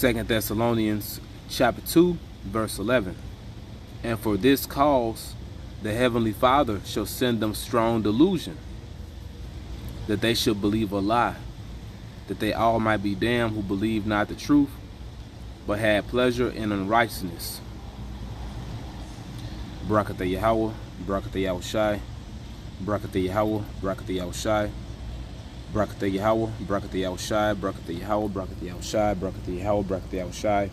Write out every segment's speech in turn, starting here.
2 Thessalonians chapter 2, verse 11. And for this cause the Heavenly Father shall send them strong delusion, that they should believe a lie, that they all might be damned who believe not the truth, but had pleasure in unrighteousness. Barakatah Yahawah, Barakatah Yahushai, Barakatah Yahawah, Barakatah Yahushai, Barakatah Yahawah, Barakatah Yahushai, Barakatah Yahawah, Barakatah Yahushai, Barakatah Yahawah, Barakatah Yahushai,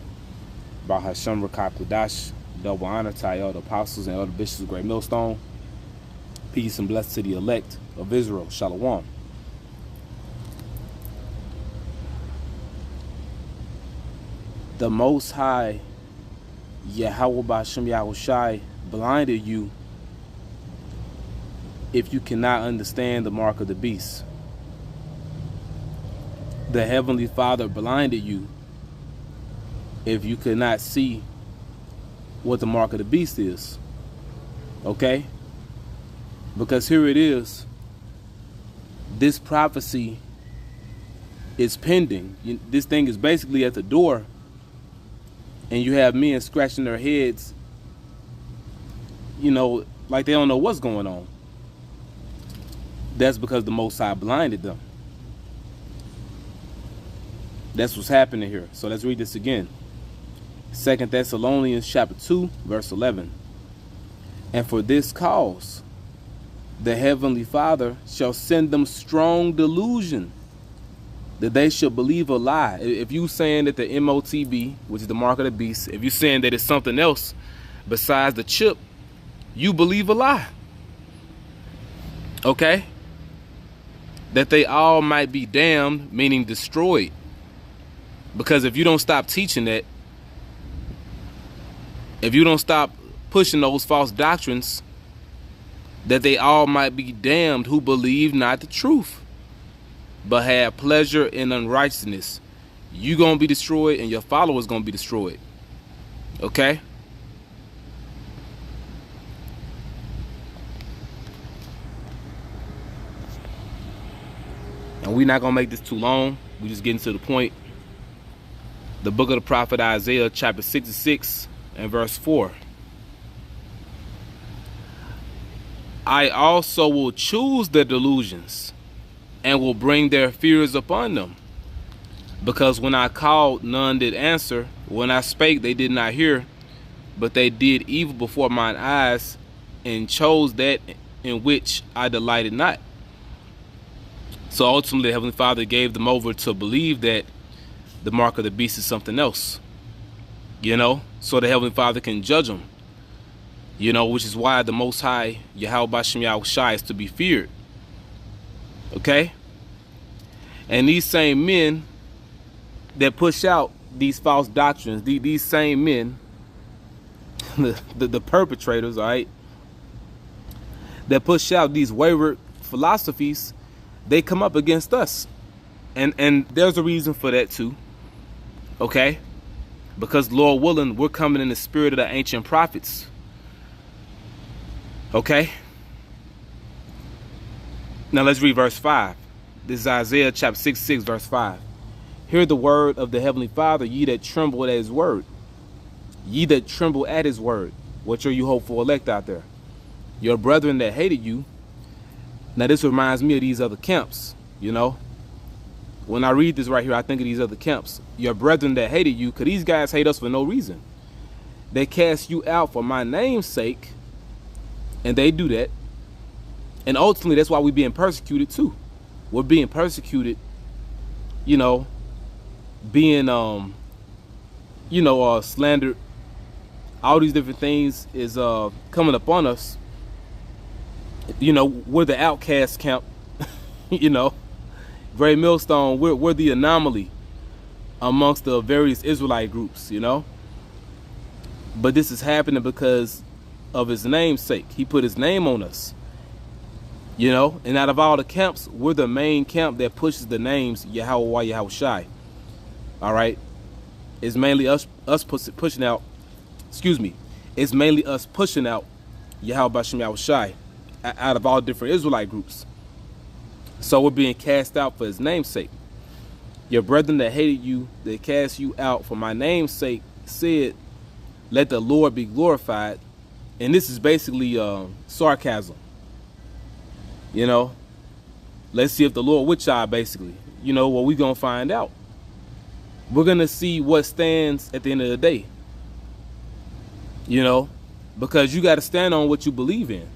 Bahasham Rakah Kudash. Double honor to all the apostles and all the bishops of Great Millstone. Peace and blessings to the elect of Israel. Shalom. The Most High, Yahawah B'Hashem Yahushai, blinded you if you cannot understand the mark of the beast. The Heavenly Father blinded you if you could not see what the mark of the beast is. Okay? Because here it is. This prophecy is pending. This thing is basically at the door, and you have men scratching their heads, like they don't know what's going on. That's because the Most High blinded them. That's what's happening here. So let's read this again. 2 Thessalonians chapter 2, verse 11. And for this cause the Heavenly Father shall send them strong delusion, that they should believe a lie. If you saying that the MOTB, which is the mark of the beast, if you saying that it's something else besides the chip, you believe a lie. Okay? That they all might be damned, meaning destroyed. Because if you don't stop teaching that, if you don't stop pushing those false doctrines, that they all might be damned who believe not the truth, but have pleasure in unrighteousness, you're going to be destroyed and your followers going to be destroyed. Okay? And we're not going to make this too long. We're just getting to the point. The book of the prophet Isaiah, chapter 66 and verse 4. I also will choose their delusions and will bring their fears upon them. Because when I called, none did answer. When I spake, they did not hear. But they did evil before mine eyes, and chose that in which I delighted not. So ultimately, the Heavenly Father gave them over to believe that the mark of the beast is something else. So the Heavenly Father can judge them. Which is why the Most High, Yahawah B'Hashem Yahushai, is to be feared. Okay? And these same men that push out these false doctrines, these same men, the perpetrators, all right, that push out these wayward philosophies, they come up against us. And there's a reason for that too. Okay? Because Lord willing, we're coming in the spirit of the ancient prophets. Okay? Now let's read verse 5. This is Isaiah chapter 66, verse 5. Hear the word of the Heavenly Father, ye that tremble at his word. Ye that tremble at his word. What are you hopeful elect out there? Your brethren that hated you. Now this reminds me of these other camps, When I read this right here, I think of these other camps. Your brethren that hated you, because these guys hate us for no reason. They cast you out for my name's sake, and they do that. And ultimately, that's why we're being persecuted too. We're being persecuted, being, slandered. All these different things is coming upon us. We're the outcast camp, Great Millstone, we're the anomaly amongst the various Israelite groups, But this is happening because of his name's sake. He put his name on us, And out of all the camps, we're the main camp that pushes the names Yahawah Yahushai. All right? It's mainly us pushing out, It's mainly us pushing out Yahawah B'Hashem Yahushai out of all different Israelite groups. So we're being cast out for his name's sake. Your brethren that hated you, that cast you out for my name's sake, said, let the Lord be glorified. And this is basically sarcasm. You know, let's see if the Lord with y'all, basically. You know, well, we're going to find out. We're going to see what stands at the end of the day. You know, because you got to stand on what you believe in.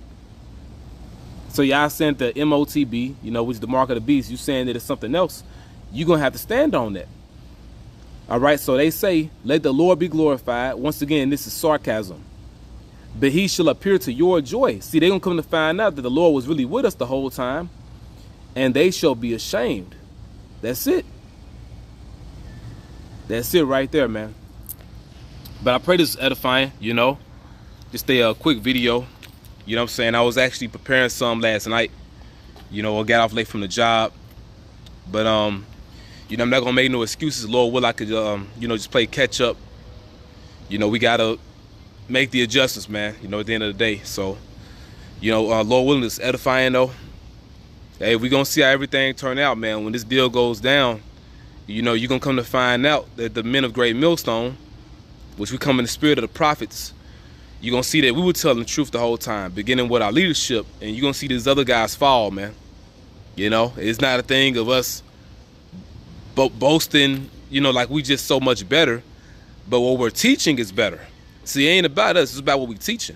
So y'all sent the MOTB, you know, which is the mark of the beast. You saying that it's something else. You're going to have to stand on that. All right, so they say, let the Lord be glorified. Once again, this is sarcasm. But he shall appear to your joy. See, they're going to come to find out that the Lord was really with us the whole time. And they shall be ashamed. That's it. That's it right there, man. But I pray this is edifying, you know. Just a quick video. You know what I'm saying? I was actually preparing some last night. You know, I got off late from the job. But, you know, I'm not going to make no excuses. Lord will, I could, you know, just play catch up. You know, we got to make the adjustments, man, you know, at the end of the day. So, you know, Lord willing, it's edifying, though. Hey, we're going to see how everything turn out, man. When this deal goes down, you know, you're going to come to find out that the men of Great Millstone, which we come in the spirit of the prophets, you're going to see that we were telling the truth the whole time, beginning with our leadership, and you're going to see these other guys fall, man. You know, it's not a thing of us boasting, you know, like we just so much better, but what we're teaching is better. See, it ain't about us, it's about what we're teaching.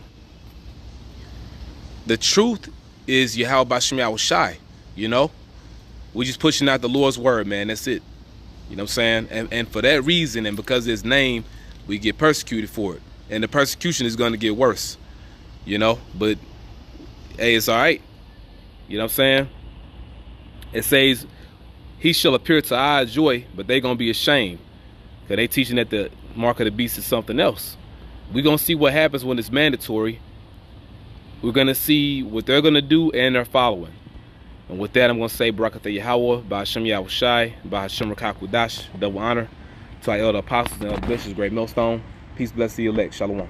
The truth is YAHAWAH Shai, you know? We're just pushing out the Lord's word, man, that's it. You know what I'm saying? And for that reason, and because of his name, we get persecuted for it. And the persecution is going to get worse, you know? But, hey, it's all right. You know what I'm saying? It says, he shall appear to our joy, but they're going to be ashamed. Because they teaching that the mark of the beast is something else. We're going to see what happens when it's mandatory. We're going to see what they're going to do and they're following. And with that, I'm going to say, Barakatah Yahawah, Ba'ashem Yahweh Shai, Ba'ashem Rakakudash, double honor to our elder apostles and elder bishops, Great Millstone. Peace, bless the elect. Shalom.